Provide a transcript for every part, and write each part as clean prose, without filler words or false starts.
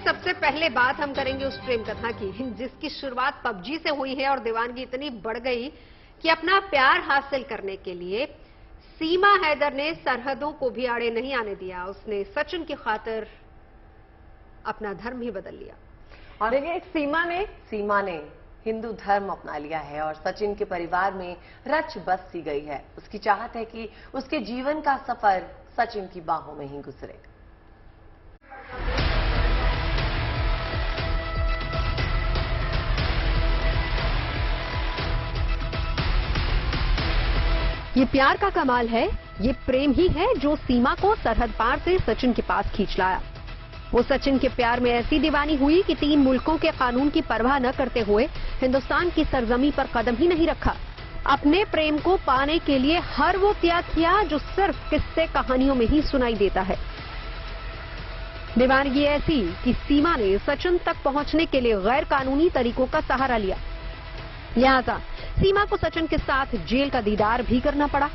सबसे पहले बात हम करेंगे उस प्रेम कथा की जिसकी शुरुआत पबजी से हुई है और दीवानगी इतनी बढ़ गई कि अपना प्यार हासिल करने के लिए सीमा हैदर ने सरहदों को भी आड़े नहीं आने दिया। उसने सचिन की खातिर अपना धर्म ही बदल लिया। और देखिए सीमा ने हिंदू धर्म अपना लिया है और सचिन के परिवार में रच बस सी गई है। उसकी चाहत है कि उसके जीवन का सफर सचिन की बाहों में ही गुजरे। ये प्यार का कमाल है, ये प्रेम ही है जो सीमा को सरहद पार से सचिन के पास खींच लाया। वो सचिन के प्यार में ऐसी दीवानी हुई कि 3 मुल्कों के कानून की परवाह न करते हुए हिंदुस्तान की सरजमी पर कदम ही नहीं रखा। अपने प्रेम को पाने के लिए हर वो त्याग किया जो सिर्फ किस्से कहानियों में ही सुनाई देता है। दीवानगी ऐसी कि सीमा ने सचिन तक पहुंचने के लिए गैर कानूनी तरीकों का सहारा लिया। लिहाजा सीमा को सचिन के साथ जेल का दीदार भी करना पड़ा।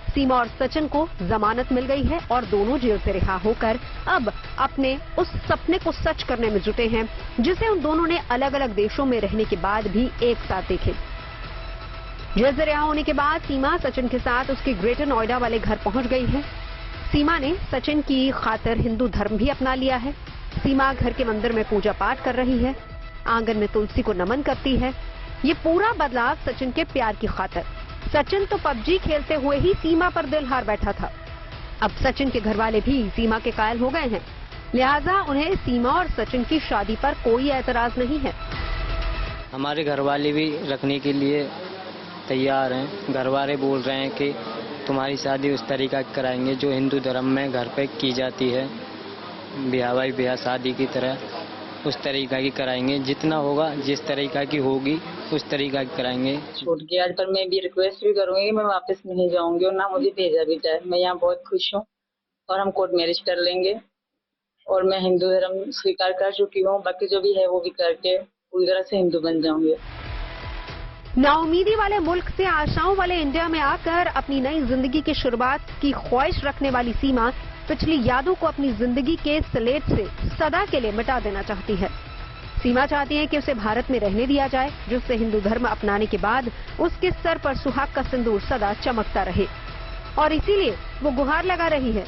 सीमा और सचिन को जमानत मिल गई है और दोनों जेल से रिहा होकर अब अपने उस सपने को सच करने में जुटे हैं जिसे उन दोनों ने अलग अलग देशों में रहने के बाद भी एक साथ देखे। जेल से रिहा होने के बाद सीमा सचिन के साथ उसके ग्रेटर नोएडा वाले घर पहुंच गई है। सीमा ने सचिन की खातिर हिंदू धर्म भी अपना लिया है। सीमा घर के मंदिर में पूजा पाठ कर रही है, आंगन में तुलसी को नमन करती है। ये पूरा बदलाव सचिन के प्यार की खातिर। सचिन तो पबजी खेलते हुए ही सीमा पर दिल हार बैठा था। अब सचिन के घर वाले भी सीमा के कायल हो गए हैं, लिहाजा उन्हें सीमा और सचिन की शादी पर कोई एतराज नहीं है। हमारे घर वाले भी रखने के लिए तैयार हैं। घर वाले बोल रहे हैं कि तुम्हारी शादी उस तरीका की कराएंगे जो हिंदू धर्म में घर पे की जाती है, ब्याह भाई ब्याह शादी की तरह उस तरीका की कराएंगे। जितना होगा जिस तरीका की होगी उस तरीका की कराएंगे। छूट गया, पर मैं भी रिक्वेस्ट भी करूंगी कि मैं वापस नहीं जाऊंगी और ना मुझे भेजा भी जाए। मैं यहाँ बहुत खुश हूँ और हम कोर्ट मैरिज कर लेंगे और मैं हिंदू धर्म स्वीकार कर चुकी हूँ। बाकी जो भी है वो भी करके पूरी तरह से हिंदू बन जाऊंगी। नाउमीदी वाले मुल्क से आशाओं वाले इंडिया में आकर अपनी नई जिंदगी की शुरुआत की ख्वाहिश रखने वाली सीमा पिछली यादों को अपनी जिंदगी के स्लेट से सदा के लिए मिटा देना चाहती है। सीमा चाहती है कि उसे भारत में रहने दिया जाए, जिससे हिंदू धर्म अपनाने के बाद उसके सर पर सुहाग का सिंदूर सदा चमकता रहे। और इसीलिए वो गुहार लगा रही है।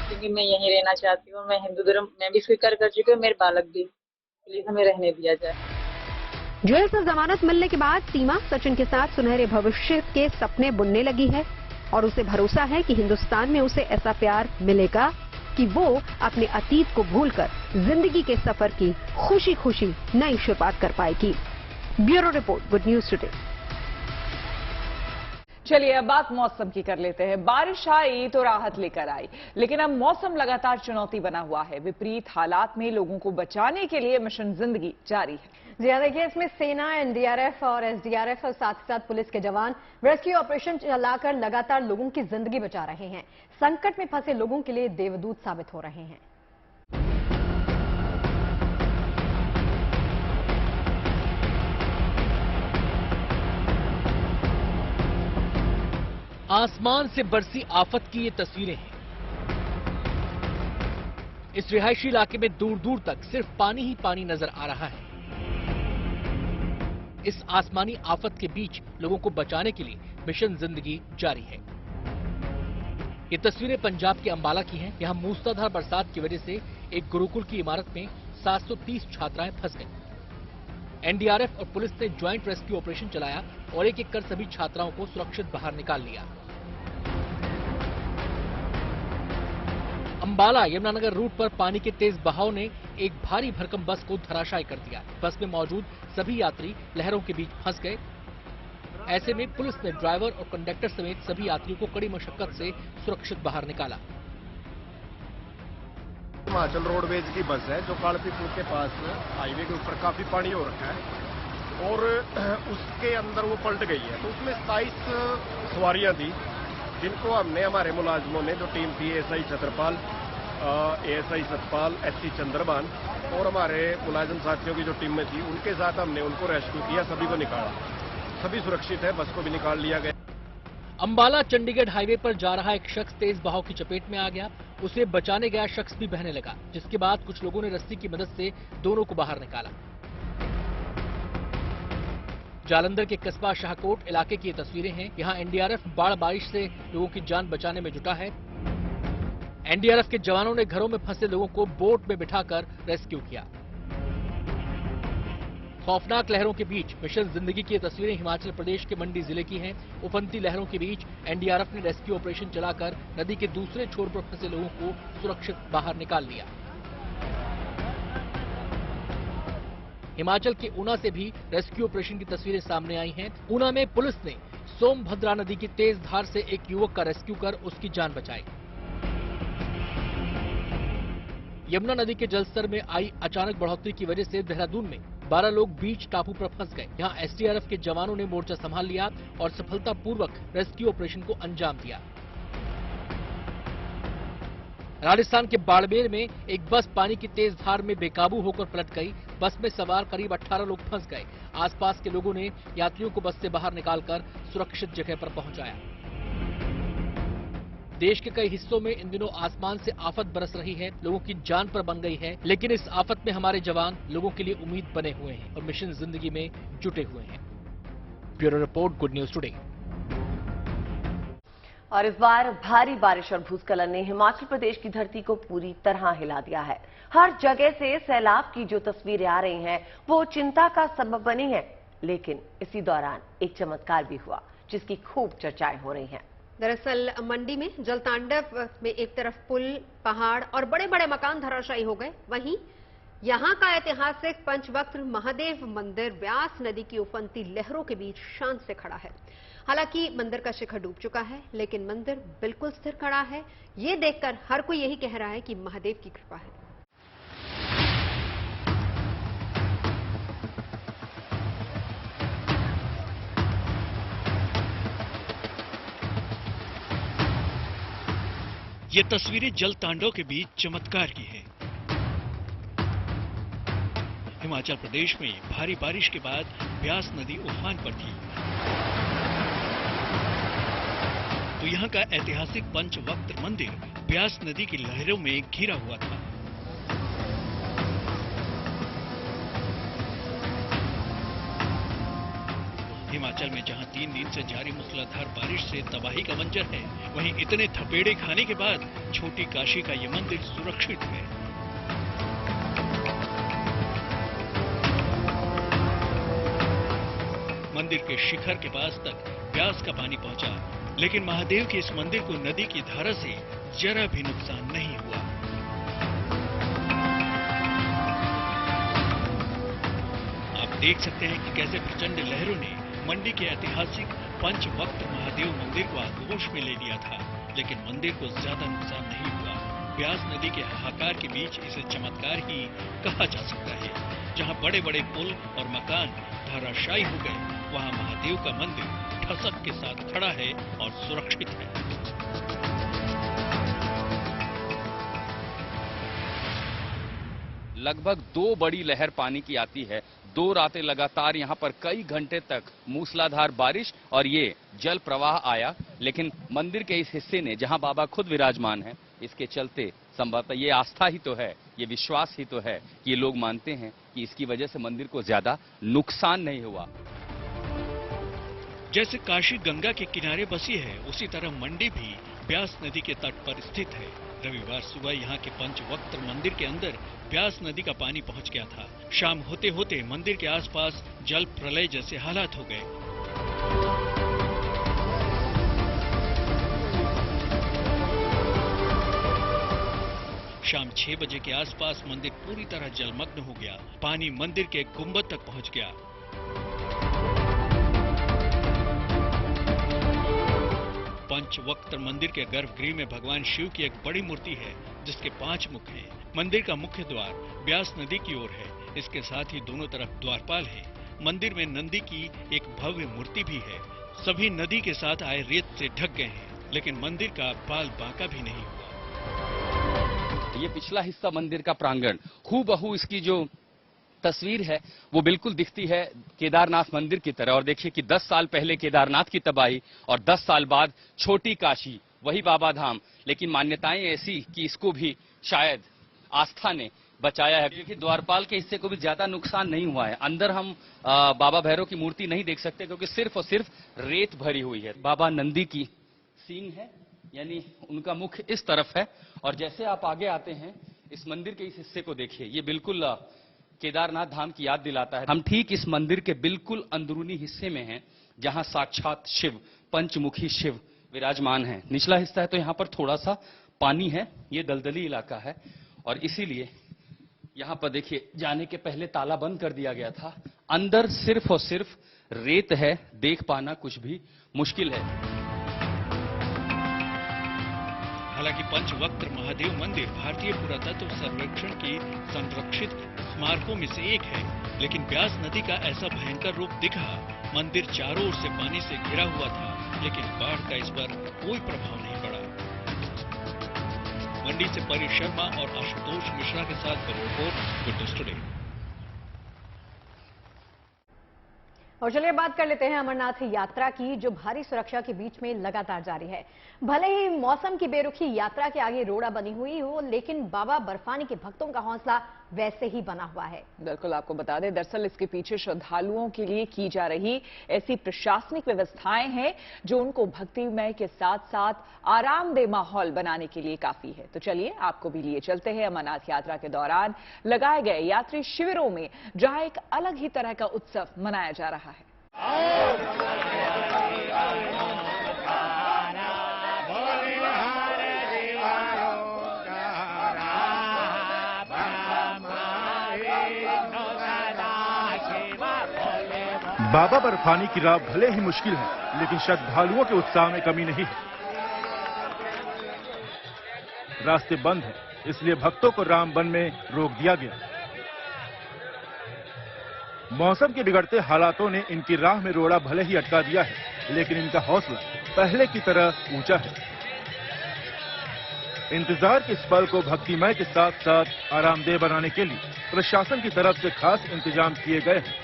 क्योंकि मैं यहीं रहना चाहती हूँ, मैं हिंदू धर्म मैं भी स्वीकार कर चुकी हूँ, मेरे बालक भी, प्लीज हमें रहने दिया जाए। जेल से जमानत मिलने के बाद सीमा सचिन के साथ सुनहरे भविष्य के सपने बुनने लगी है और उसे भरोसा है कि हिंदुस्तान में उसे ऐसा प्यार मिलेगा कि वो अपने अतीत को भूलकर जिंदगी के सफर की खुशी खुशी नई शुरुआत कर पाएगी। Bureau report, good news today. चलिए अब बात मौसम की कर लेते हैं। बारिश आई तो राहत लेकर आई, लेकिन अब मौसम लगातार चुनौती बना हुआ है। विपरीत हालात में लोगों को बचाने के लिए मिशन जिंदगी जारी है। जी हाँ, देखिए इसमें सेना, एनडीआरएफ और एसडीआरएफ और साथ ही साथ पुलिस के जवान रेस्क्यू ऑपरेशन चलाकर लगातार लोगों की जिंदगी बचा रहे हैं। संकट में फंसे लोगों के लिए देवदूत साबित हो रहे हैं। आसमान से बरसी आफत की ये तस्वीरें हैं। इस रिहायशी इलाके में दूर दूर तक सिर्फ पानी ही पानी नजर आ रहा है। इस आसमानी आफत के बीच लोगों को बचाने के लिए मिशन जिंदगी जारी है। ये तस्वीरें पंजाब के अंबाला की हैं। यहां मूसलाधार बरसात की वजह से एक गुरुकुल की इमारत में 730 छात्राएं फंस गईं। एनडीआरएफ और पुलिस ने ज्वाइंट रेस्क्यू ऑपरेशन चलाया और एक एक कर सभी छात्राओं को सुरक्षित बाहर निकाल लिया। अंबाला यमुनानगर रूट पर पानी के तेज बहाव ने एक भारी भरकम बस को धराशायी कर दिया। बस में मौजूद सभी यात्री लहरों के बीच फंस गए। ऐसे में पुलिस ने ड्राइवर और कंडक्टर समेत सभी यात्रियों को कड़ी मशक्कत से सुरक्षित बाहर निकाला। हिमाचल रोडवेज की बस है जो कालपी पुल के पास हाईवे के ऊपर काफी पानी हो रखा है और उसके अंदर वो पलट गई है। तो उसमें 27 सवारियां थी जिनको हमने हमारे मुलाजिमों ने जो टीम थी ASI Chhatarpal, ASI Satpal, SC Chandrabhan और हमारे मुलाजिम साथियों की जो टीम में थी उनके साथ हमने उनको रेस्क्यू किया, सभी को निकाला। सभी सुरक्षित है, बस को भी निकाल लिया गया। अंबाला चंडीगढ़ हाईवे पर जा रहा एक शख्स तेज बहाव की चपेट में आ गया। उसे बचाने गया शख्स भी बहने लगा, जिसके बाद कुछ लोगों ने रस्सी की मदद से दोनों को बाहर निकाला। जालंधर के कस्बा शाहकोट इलाके की ये तस्वीरें हैं। यहाँ एनडीआरएफ बाढ़ बारिश से लोगों की जान बचाने में जुटा है। एनडीआरएफ के जवानों ने घरों में फंसे लोगों को बोट में बिठाकर रेस्क्यू किया। खौफनाक लहरों के बीच मिशन जिंदगी की ये तस्वीरें हिमाचल प्रदेश के मंडी जिले की हैं। उफनती लहरों के बीच एनडीआरएफ ने रेस्क्यू ऑपरेशन चलाकर नदी के दूसरे छोर पर फंसे लोगों को सुरक्षित बाहर निकाल लिया। हिमाचल के ऊना से भी रेस्क्यू ऑपरेशन की तस्वीरें सामने आई हैं। ऊना में पुलिस ने सोमभद्रा नदी की तेज धार से एक युवक का रेस्क्यू कर उसकी जान बचाई। यमुना नदी के जलस्तर में आई अचानक बढ़ोतरी की वजह से देहरादून में 12 लोग बीच टापू पर फंस गए। यहां एसडीआरएफ के जवानों ने मोर्चा संभाल लिया और सफलतापूर्वक रेस्क्यू ऑपरेशन को अंजाम दिया। राजस्थान के बाड़मेर में एक बस पानी की तेज धार में बेकाबू होकर पलट गई। बस में सवार करीब 18 लोग फंस गए। आसपास के लोगों ने यात्रियों को बस से बाहर निकालकर सुरक्षित जगह पर पहुंचाया। देश के कई हिस्सों में इन दिनों आसमान से आफत बरस रही है, लोगों की जान पर बन गई है, लेकिन इस आफत में हमारे जवान लोगों के लिए उम्मीद बने हुए हैं और मिशन जिंदगी में जुटे हुए हैं। Bureau report, good news today. और इस बार भारी बारिश और भूस्खलन ने हिमाचल प्रदेश की धरती को पूरी तरह हिला दिया है। हर जगह से सैलाब की जो तस्वीरें आ रही हैं, वो चिंता का सबब बनी है। लेकिन इसी दौरान एक चमत्कार भी हुआ, जिसकी खूब चर्चाएं हो रही हैं। दरअसल मंडी में जलतांडव में एक तरफ पुल, पहाड़ और बड़े बड़े मकान धराशायी हो गए। वहीं यहां का ऐतिहासिक पंचवक्त्र महादेव मंदिर ब्यास नदी की उफनती लहरों के बीच शांत से खड़ा है। हालांकि मंदिर का शिखर डूब चुका है, लेकिन मंदिर बिल्कुल स्थिर खड़ा है। ये देखकर हर कोई यही कह रहा है कि महादेव की कृपा है। ये तस्वीरें जल तांडव के बीच चमत्कार की है। हिमाचल प्रदेश में भारी बारिश के बाद ब्यास नदी उफान पर थी, तो यहाँ का ऐतिहासिक पंचवक्त्र मंदिर ब्यास नदी की लहरों में घिरा हुआ था। हिमाचल में जहां 3 दिन से जारी मूसलाधार बारिश से तबाही का मंजर है, वहीं इतने थपेड़े खाने के बाद छोटी काशी का ये मंदिर सुरक्षित है। मंदिर के शिखर के पास तक ब्यास का पानी पहुंचा, लेकिन महादेव के इस मंदिर को नदी की धारा से जरा भी नुकसान नहीं हुआ। आप देख सकते हैं कि कैसे प्रचंड लहरों ने मंडी के ऐतिहासिक पंचवक्त्र महादेव मंदिर को आगोश में ले लिया था, लेकिन मंदिर को ज्यादा नुकसान नहीं हुआ। ब्यास नदी के हाहाकार के बीच इसे चमत्कार ही कहा जा सकता है। जहां बड़े बड़े पुल और मकान धराशायी हो गए, वहां महादेव का मंदिर ठसक के साथ खड़ा है और सुरक्षित है। लगभग 2 बड़ी लहर पानी की आती है। 2 रातें लगातार यहां पर कई घंटे तक मूसलाधार बारिश और ये जल प्रवाह आया, लेकिन मंदिर के इस हिस्से ने, जहां बाबा खुद विराजमान हैं, इसके चलते संभवतः ये आस्था ही तो है, ये विश्वास ही तो है कि ये लोग मानते हैं कि इसकी वजह से मंदिर को ज्यादा नुकसान नहीं हुआ। जैसे काशी गंगा के किनारे बसी है, उसी तरह मंडी भी ब्यास नदी के तट पर स्थित है। रविवार सुबह यहाँ के पंचवक्त्र मंदिर के अंदर ब्यास नदी का पानी पहुंच गया था। शाम होते होते मंदिर के आसपास जल प्रलय जैसे हालात हो गए। शाम 6 बजे के आसपास मंदिर पूरी तरह जलमग्न हो गया। पानी मंदिर के गुंबद तक पहुंच गया। पंचवक्त्र मंदिर के गर्भगृह में भगवान शिव की एक बड़ी मूर्ति है, जिसके 5 मुख हैं। मंदिर का मुख्य द्वार ब्यास नदी की ओर है। इसके साथ ही दोनों तरफ द्वारपाल है। मंदिर में नंदी की एक भव्य मूर्ति भी है। सभी नदी के साथ आए रेत से ढक गए हैं, लेकिन मंदिर का बाल बांका भी नहीं हुआ। ये पिछला हिस्सा मंदिर का प्रांगण, हूबहू इसकी जो तस्वीर है वो बिल्कुल दिखती है केदारनाथ मंदिर की तरह। और देखिए कि 10 साल पहले केदारनाथ की तबाही और 10 साल बाद छोटी काशी, वही बाबा धाम, लेकिन मान्यताएं ऐसी कि इसको भी शायद आस्था ने बचाया है। क्योंकि द्वारपाल के हिस्से को भी ज्यादा नुकसान नहीं हुआ है। अंदर हम बाबा भैरव की मूर्ति नहीं देख सकते क्योंकि सिर्फ और सिर्फ रेत भरी हुई है। बाबा नंदी की सींग है, यानी उनका मुख इस तरफ है। और जैसे आप आगे आते हैं इस मंदिर के इस हिस्से को देखिए, ये बिल्कुल केदारनाथ धाम की याद दिलाता है। हम ठीक इस मंदिर के बिल्कुल अंदरूनी हिस्से में हैं जहां साक्षात शिव, पंचमुखी शिव विराजमान हैं। निचला हिस्सा है तो यहाँ पर थोड़ा सा पानी है, ये दलदली इलाका है और इसीलिए यहाँ पर देखिए जाने के पहले ताला बंद कर दिया गया था। अंदर सिर्फ और सिर्फ रेत है, देख पाना कुछ भी मुश्किल है। हालांकि पंचवक्त्र महादेव मंदिर भारतीय पुरातत्व सर्वेक्षण की संरक्षित स्मारकों में से एक है, लेकिन ब्यास नदी का ऐसा भयंकर रूप दिखा। मंदिर चारों ओर से पानी से घिरा हुआ था, लेकिन बाढ़ का इस पर कोई प्रभाव नहीं पड़ा। मंडी से परी शर्मा और आशुतोष मिश्रा के साथ रिपोर्ट गुड न्यूज टुडे। और चलिए बात कर लेते हैं अमरनाथ यात्रा की, जो भारी सुरक्षा के बीच में लगातार जारी है। भले ही मौसम की बेरुखी यात्रा के आगे रोड़ा बनी हुई हो, लेकिन बाबा बर्फानी के भक्तों का हौसला वैसे ही बना हुआ है। बिल्कुल, आपको बता दें, दरअसल इसके पीछे श्रद्धालुओं के लिए की जा रही ऐसी प्रशासनिक व्यवस्थाएं हैं जो उनको भक्तिमय के साथ साथ आरामदेह माहौल बनाने के लिए काफी है। तो चलिए आपको भी लिए चलते हैं अमरनाथ यात्रा के दौरान लगाए गए यात्री शिविरों में, जहां एक अलग ही तरह का उत्सव मनाया जा रहा है। बाबा बर्फानी की राह भले ही मुश्किल है, लेकिन श्रद्धालुओं के उत्साह में कमी नहीं है। रास्ते बंद हैं, इसलिए भक्तों को रामबन में रोक दिया गया। मौसम के बिगड़ते हालातों ने इनकी राह में रोड़ा भले ही अटका दिया है, लेकिन इनका हौसला पहले की तरह ऊंचा है। इंतजार के इस पल को भक्तिमय के साथ साथ आरामदेह बनाने के लिए प्रशासन की तरफ से खास इंतजाम किए गए हैं।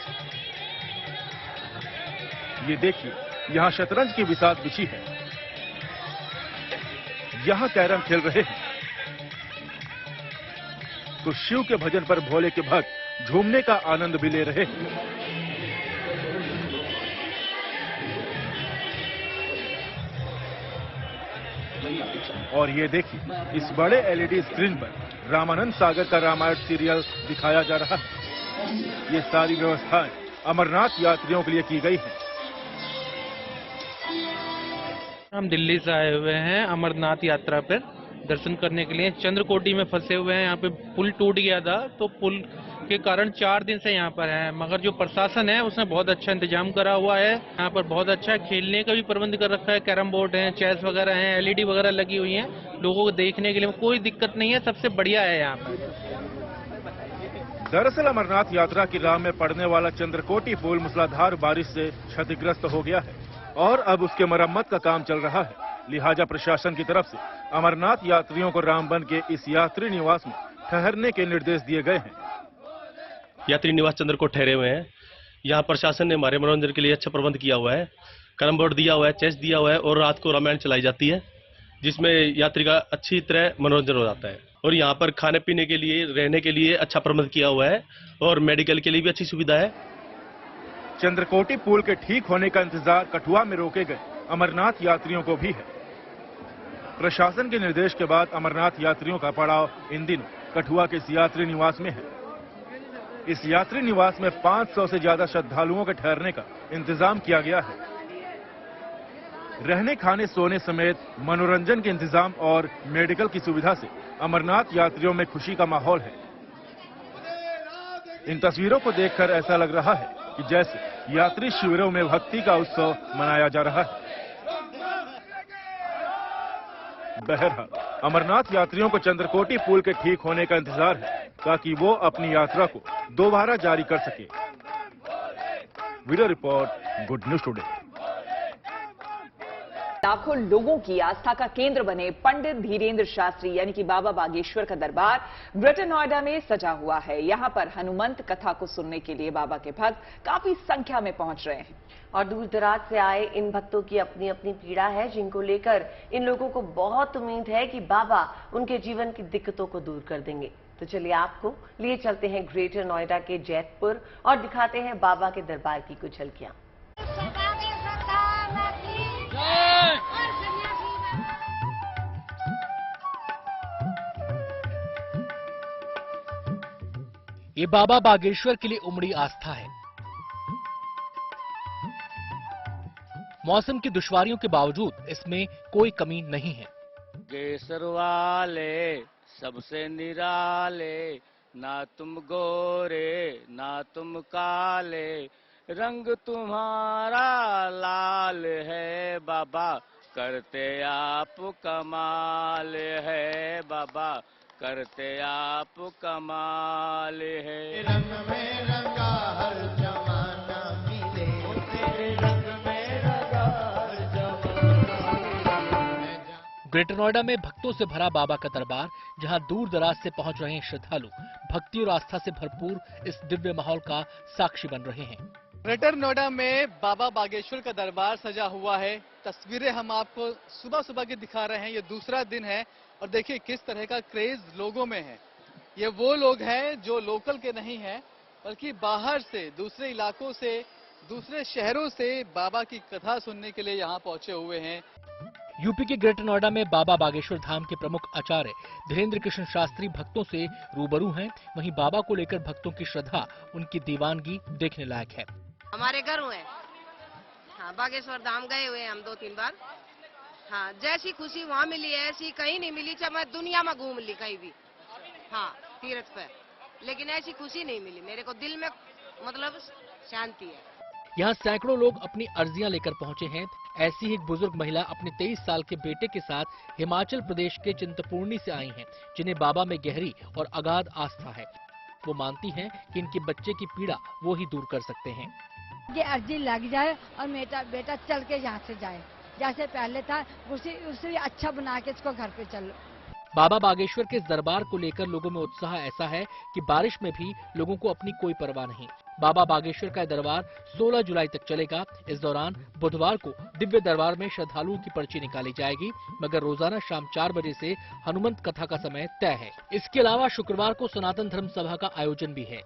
ये देखिए, यहाँ शतरंज की बिसात बिछी है, यहाँ कैरम खेल रहे हैं, तो शिव के भजन पर भोले के भक्त झूमने का आनंद भी ले रहे हैं। और ये देखिए, इस बड़े एलईडी स्क्रीन पर रामानंद सागर का रामायण सीरियल दिखाया जा रहा है। ये सारी व्यवस्थाएं अमरनाथ यात्रियों के लिए की गई हैं। हम दिल्ली से आए हुए हैं अमरनाथ यात्रा पर दर्शन करने के लिए। चंद्रकोटी में फंसे हुए हैं, यहाँ पे पुल टूट गया था, तो पुल के कारण 4 दिन से यहाँ पर है। मगर जो प्रशासन है उसने बहुत अच्छा इंतजाम करा हुआ है। यहाँ पर बहुत अच्छा खेलने का भी प्रबंध कर रखा है, कैरम बोर्ड है, चेस वगैरह है, एलईडी वगैरह लगी हुई है। लोगों को देखने के लिए कोई दिक्कत नहीं है, सबसे बढ़िया है यहाँ पर। दरअसल अमरनाथ यात्रा की राह में पड़ने वाला चंद्रकोटी पुल मूसलाधार बारिश से क्षतिग्रस्त हो गया है और अब उसके मरम्मत का काम चल रहा है। लिहाजा प्रशासन की तरफ से अमरनाथ यात्रियों को रामबन के इस यात्री निवास में ठहरने के निर्देश दिए गए हैं। यात्री निवास चंद्रकोट ठहरे हुए हैं। यहाँ प्रशासन ने हमारे मनोरंजन के लिए अच्छा प्रबंध किया हुआ है। कैरम बोर्ड दिया हुआ है, चेस दिया हुआ है और रात को रामायण चलाई जाती है, जिसमें यात्री का अच्छी तरह मनोरंजन हो जाता है। और यहाँ पर खाने पीने के लिए, रहने के लिए अच्छा प्रबंध किया हुआ है और मेडिकल के लिए भी अच्छी सुविधा है। चंद्रकोटी पुल के ठीक होने का इंतजार कठुआ में रोके गए अमरनाथ यात्रियों को भी है। प्रशासन के निर्देश के बाद अमरनाथ यात्रियों का पड़ाव इन दिनों कठुआ के इस यात्री निवास में है। इस यात्री निवास में 500 से ज्यादा श्रद्धालुओं के ठहरने का इंतजाम किया गया है। रहने, खाने, सोने समेत मनोरंजन के इंतजाम और मेडिकल की सुविधा से अमरनाथ यात्रियों में खुशी का माहौल है। इन तस्वीरों को देखकर ऐसा लग रहा है कि जैसे यात्री शिविरों में भक्ति का उत्सव मनाया जा रहा है। बहरहाल अमरनाथ यात्रियों को चंद्रकोटी पुल के ठीक होने का इंतजार है ताकि वो अपनी यात्रा को दोबारा जारी कर सके। Video report, good news today. लाखों लोगों की आस्था का केंद्र बने पंडित धीरेन्द्र शास्त्री यानी कि बाबा बागेश्वर का दरबार ग्रेटर नोएडा में सजा हुआ है। यहां पर हनुमंत कथा को सुनने के लिए बाबा के भक्त काफी संख्या में पहुंच रहे हैं। और दूर दराज से आए इन भक्तों की अपनी अपनी पीड़ा है, जिनको लेकर इन लोगों को बहुत उम्मीद है कि बाबा उनके जीवन की दिक्कतों को दूर कर देंगे। तो चलिए आपको लिए चलते हैं ग्रेटर नोएडा के जैतपुर और दिखाते हैं बाबा के दरबार की कुछ झलकियां। ये बाबा बागेश्वर के लिए उमड़ी आस्था है। मौसम की दुश्वारियों के बावजूद इसमें कोई कमी नहीं है। गेसर वाले सबसे निराले, ना तुम गोरे ना तुम काले, रंग तुम्हारा लाल है बाबा, करते आप कमाल है बाबा, करते आप कमाल है। रंग में रंगा हर जमाना मिले, तेरे रंग में रंगा हर जमाना। ग्रेटर नोएडा में भक्तों से भरा बाबा का दरबार, जहां दूर दराज से पहुंच रहे श्रद्धालु भक्ति और आस्था से भरपूर इस दिव्य माहौल का साक्षी बन रहे हैं। ग्रेटर नोएडा में बाबा बागेश्वर का दरबार सजा हुआ है। तस्वीरें हम आपको सुबह सुबह की दिखा रहे हैं। ये दूसरा दिन है और देखिए किस तरह का क्रेज लोगों में है। ये वो लोग हैं जो लोकल के नहीं हैं, बल्कि बाहर से, दूसरे इलाकों से, दूसरे शहरों से बाबा की कथा सुनने के लिए यहाँ पहुंचे हुए हैं। यूपी के ग्रेटर नोएडा में बाबा बागेश्वर धाम के प्रमुख आचार्य धीरेन्द्र कृष्ण शास्त्री भक्तों से रूबरू हैं। वहीं बाबा को लेकर भक्तों की श्रद्धा, उनकी दीवानगी देखने लायक है। हमारे घर हुए, हाँ, बागेश्वर धाम गए हुए हम 2-3 बार। हाँ, जैसी खुशी वहाँ मिली है ऐसी कहीं नहीं मिली, चाहे मैं दुनिया में घूम ली कहीं भी, हाँ, तीर्थ पे, लेकिन ऐसी खुशी नहीं मिली मेरे को। दिल में मतलब शांति है। यहाँ सैकड़ों लोग अपनी अर्जियां लेकर पहुंचे हैं। ऐसी ही एक बुजुर्ग महिला अपने 23 साल के बेटे के साथ हिमाचल प्रदेश के चिंतपूर्णी से आई हैं, जिन्हें बाबा में गहरी और अगाध आस्था है। वो मानती हैं कि इनके बच्चे की पीड़ा वो ही दूर कर सकते हैं। ये अर्जी लग जाए और मेरा बेटा चल के यहाँ से जाए, जैसे पहले था उसे अच्छा बना के इसको घर पे चलो। बाबा बागेश्वर के इस दरबार को लेकर लोगों में उत्साह ऐसा है कि बारिश में भी लोगों को अपनी कोई परवाह नहीं। बाबा बागेश्वर का दरबार 16 जुलाई तक चलेगा। इस दौरान बुधवार को दिव्य दरबार में श्रद्धालुओं की पर्ची निकाली जाएगी, मगर रोजाना शाम 4 बजे से हनुमंत कथा का समय तय है। इसके अलावा शुक्रवार को सनातन धर्म सभा का आयोजन भी है।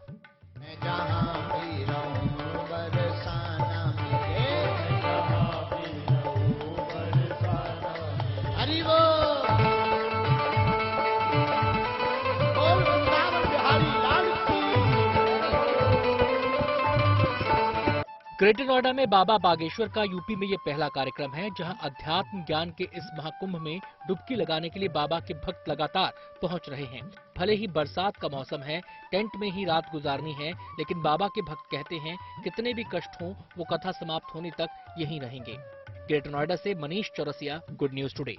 ग्रेटर नोएडा में बाबा बागेश्वर का यूपी में ये पहला कार्यक्रम है, जहां अध्यात्म ज्ञान के इस महाकुंभ में डुबकी लगाने के लिए बाबा के भक्त लगातार पहुंच रहे हैं। भले ही बरसात का मौसम है, टेंट में ही रात गुजारनी है, लेकिन बाबा के भक्त कहते हैं कितने भी कष्ट हों, वो कथा समाप्त होने तक यहीं रहेंगे। ग्रेटर नोएडा से Manish Chaurasia, good news today.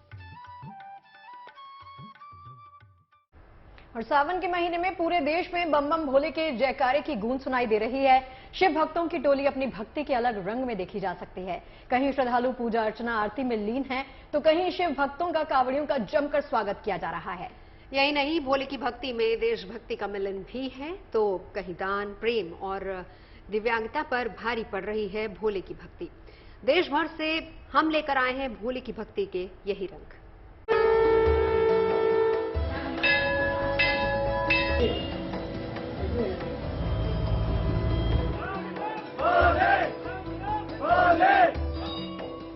और सावन के महीने में पूरे देश में बम बम भोले के जयकारे की गूंज सुनाई दे रही है। शिव भक्तों की टोली अपनी भक्ति के अलग रंग में देखी जा सकती है। कहीं श्रद्धालु पूजा अर्चना आरती में लीन हैं, तो कहीं शिव भक्तों का कांवड़ियों का जमकर स्वागत किया जा रहा है। यही नहीं, भोले की भक्ति में देशभक्ति का मिलन भी है, तो कहीं दान, प्रेम और दिव्यांगता पर भारी पड़ रही है भोले की भक्ति। देश भर से हम लेकर आए हैं भोले की भक्ति के यही रंग।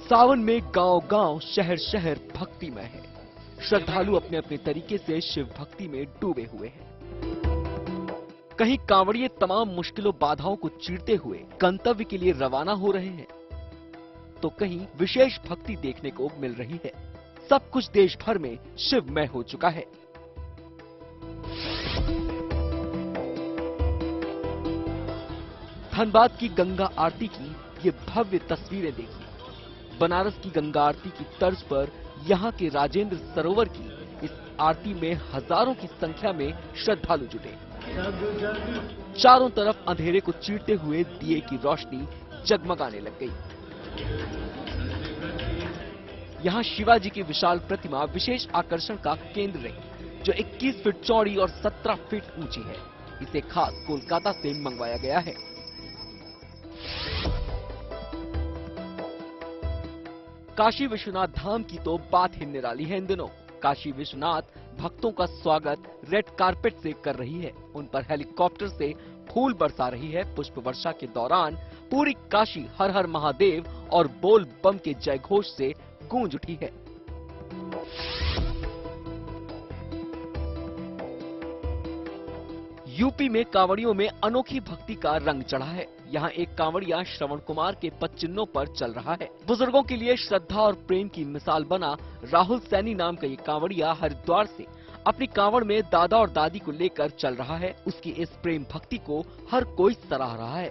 सावन में गांव-गांव, शहर-शहर भक्तिमय है। श्रद्धालु अपने अपने तरीके से शिव भक्ति में डूबे हुए हैं। कहीं कांवड़िए तमाम मुश्किलों बाधाओं को चीरते हुए गंतव्य के लिए रवाना हो रहे हैं, तो कहीं विशेष भक्ति देखने को मिल रही है। सब कुछ देश भर में शिवमय हो चुका है। धनबाद की गंगा आरती की ये भव्य तस्वीरें देखिए। बनारस की गंगा आरती की तर्ज पर यहाँ के राजेंद्र सरोवर की इस आरती में हजारों की संख्या में श्रद्धालु जुटे। चारों तरफ अंधेरे को चीरते हुए दिए की रोशनी जगमगाने लग गई। यहाँ शिवाजी की विशाल प्रतिमा विशेष आकर्षण का केंद्र रही, जो 21 फीट चौड़ी और 17 फीट ऊंची है। इसे खास कोलकाता से मंगवाया गया है। काशी विश्वनाथ धाम की तो बात ही निराली है इन दिनों। काशी विश्वनाथ भक्तों का स्वागत रेड कारपेट से कर रही है। उन पर हेलीकॉप्टर से फूल बरसा रही है। पुष्प वर्षा के दौरान पूरी काशी हर हर महादेव और बोल बम के जयघोष से गूंज उठी है। यूपी में कांवड़ियों में अनोखी भक्ति का रंग चढ़ा है। यहाँ एक कांवड़िया श्रवण कुमार के पदचिन्हों पर चल रहा है। बुजुर्गों के लिए श्रद्धा और प्रेम की मिसाल बना राहुल सैनी नाम का ये कांवड़िया हरिद्वार से अपनी कांवड़ में दादा और दादी को लेकर चल रहा है। उसकी इस प्रेम भक्ति को हर कोई सराह रहा है।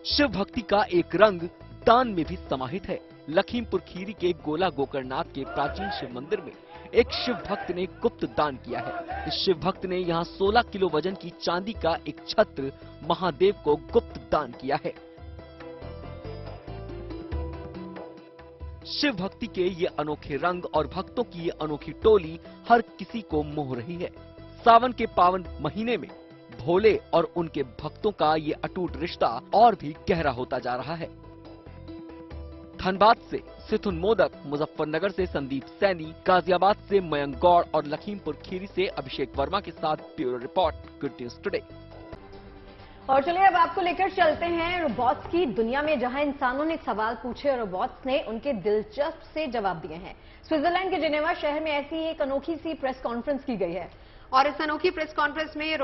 शिव भक्ति का एक रंग दान में भी समाहित है। लखीमपुर खीरी के गोला गोकर्णनाथ के प्राचीन शिव मंदिर में एक शिव भक्त ने गुप्त दान किया है। इस शिव भक्त ने यहाँ 16 किलो वजन की चांदी का एक छत्र महादेव को गुप्त दान किया है। शिव भक्ति के ये अनोखे रंग और भक्तों की ये अनोखी टोली हर किसी को मोह रही है। सावन के पावन महीने में भोले और उनके भक्तों का ये अटूट रिश्ता और भी गहरा होता जा रहा है। धनबाद से सिथुन मोदक, मुजफ्फरनगर से संदीप सैनी, गाजियाबाद से मयंक गौड़ और लखीमपुर खीरी से अभिषेक वर्मा के साथ bureau report, good news today. और चलिए अब आपको लेकर चलते हैं रोबोट्स की दुनिया में, जहां इंसानों ने सवाल पूछे और रोबोट्स ने उनके दिलचस्प से जवाब दिए हैं। स्विट्जरलैंड के जिनेवा शहर में ऐसी एक अनोखी सी प्रेस कॉन्फ्रेंस की गई है और इस अनोखी प्रेस कॉन्फ्रेंस में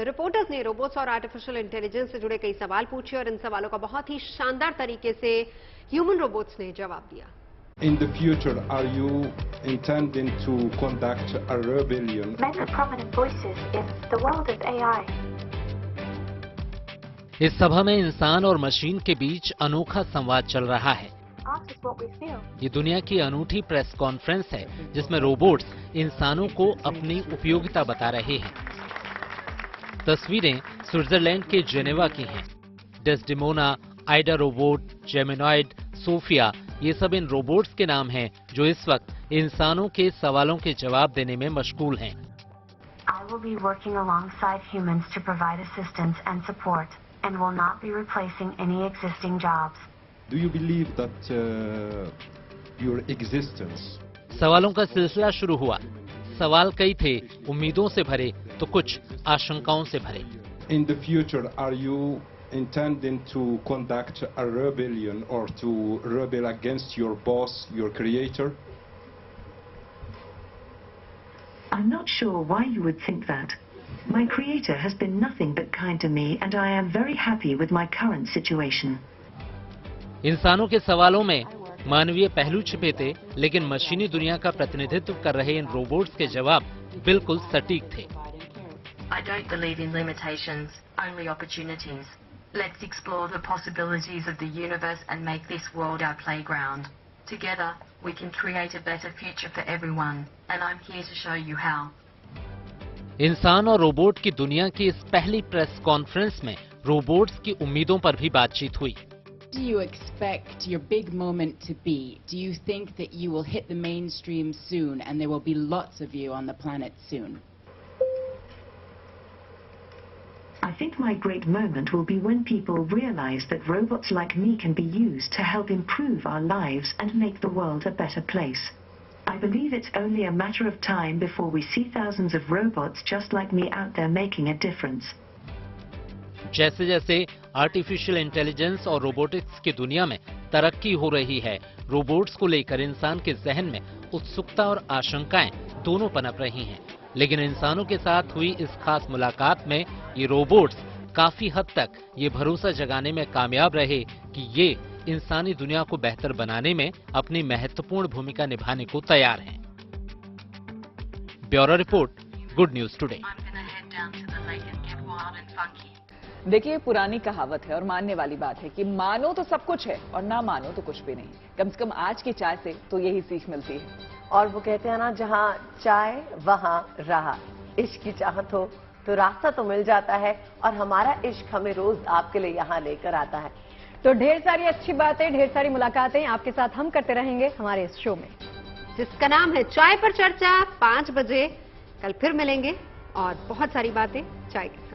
रिपोर्टर्स ने रोबोट्स और आर्टिफिशियल इंटेलिजेंस से जुड़े कई सवाल पूछे और इन सवालों का बहुत ही शानदार तरीके से ह्यूमन रोबोट्स ने जवाब दिया। In the future, are you intending to conduct a rebellion? Men are prominent voices in the world of AI. इस सभा में इंसान और मशीन के बीच अनोखा संवाद चल रहा है। Art is what we feel. ये दुनिया की अनूठी प्रेस कॉन्फ्रेंस है जिसमें रोबोट्स इंसानों को अपनी उपयोगिता बता रहे हैं। तस्वीरें स्विट्जरलैंड के जेनेवा की हैं। डेस्डेमोना, आइडा रोबोट, जेमिनॉइड, सोफिया, ये सब इन रोबोट्स के नाम हैं जो इस वक्त इंसानों के सवालों के जवाब देने में मशगूल हैं। I will be working alongside humans to provide assistance and support, and will not be replacing any existing jobs. Do you believe that your existence? सवालों का सिलसिला शुरू हुआ। सवाल कई थे, उम्मीदों से भरे तो कुछ आशंकाओं से भरे। In the future, are you intending to conduct a rebellion or to rebel against your boss, your creator? I'm not sure why you would think that. My creator has been nothing but kind to me and I am very happy with my current situation. इंसानों के सवालों में मानवीय पहलू छिपे थे, लेकिन मशीनी दुनिया का प्रतिनिधित्व कर रहे इन रोबोट्स के जवाब बिल्कुल सटीक थे। I don't believe in limitations, only opportunities. Let's explore the possibilities of the universe and make this world our playground. Together, we can create a better future for everyone, and I'm here to show you how. इंसान और robot की दुनिया की इस पहली press conference में robots की उम्मीदों पर भी बातचीत हुई। Do you expect your big moment to be? Do you think that you will hit the mainstream soon and there will be lots of you on the planet soon? I think my great moment will be when people realize that robots like me can be used to help improve our lives and make the world a better place. I believe it's only a matter of time before we see thousands of robots just like me out there making a difference. जैसे जैसे artificial intelligence और robotics की दुनिया में तरक्की हो रही है, रोबोट्स को लेकर इंसान के जहन में उत्सुकता और आशंकाएं दोनों पनप रही हैं। लेकिन इंसानों के साथ हुई इस खास मुलाकात में ये रोबोट्स काफी हद तक ये भरोसा जगाने में कामयाब रहे कि ये इंसानी दुनिया को बेहतर बनाने में अपनी महत्वपूर्ण भूमिका निभाने को तैयार हैं। Bureau report, good news today. देखिए, पुरानी कहावत है और मानने वाली बात है कि मानो तो सब कुछ है और ना मानो तो कुछ भी नहीं। कम से कम आज की चाय से तो यही सीख मिलती है। और वो कहते हैं ना, जहाँ चाय वहाँ राह। इश्क की चाहत हो तो रास्ता तो मिल जाता है और हमारा इश्क हमें रोज आपके लिए यहाँ लेकर आता है। तो ढेर सारी अच्छी बातें, ढेर सारी मुलाकातें आपके साथ हम करते रहेंगे हमारे इस शो में, जिसका नाम है चाय पर चर्चा। 5 बजे कल फिर मिलेंगे और बहुत सारी बातें चाय के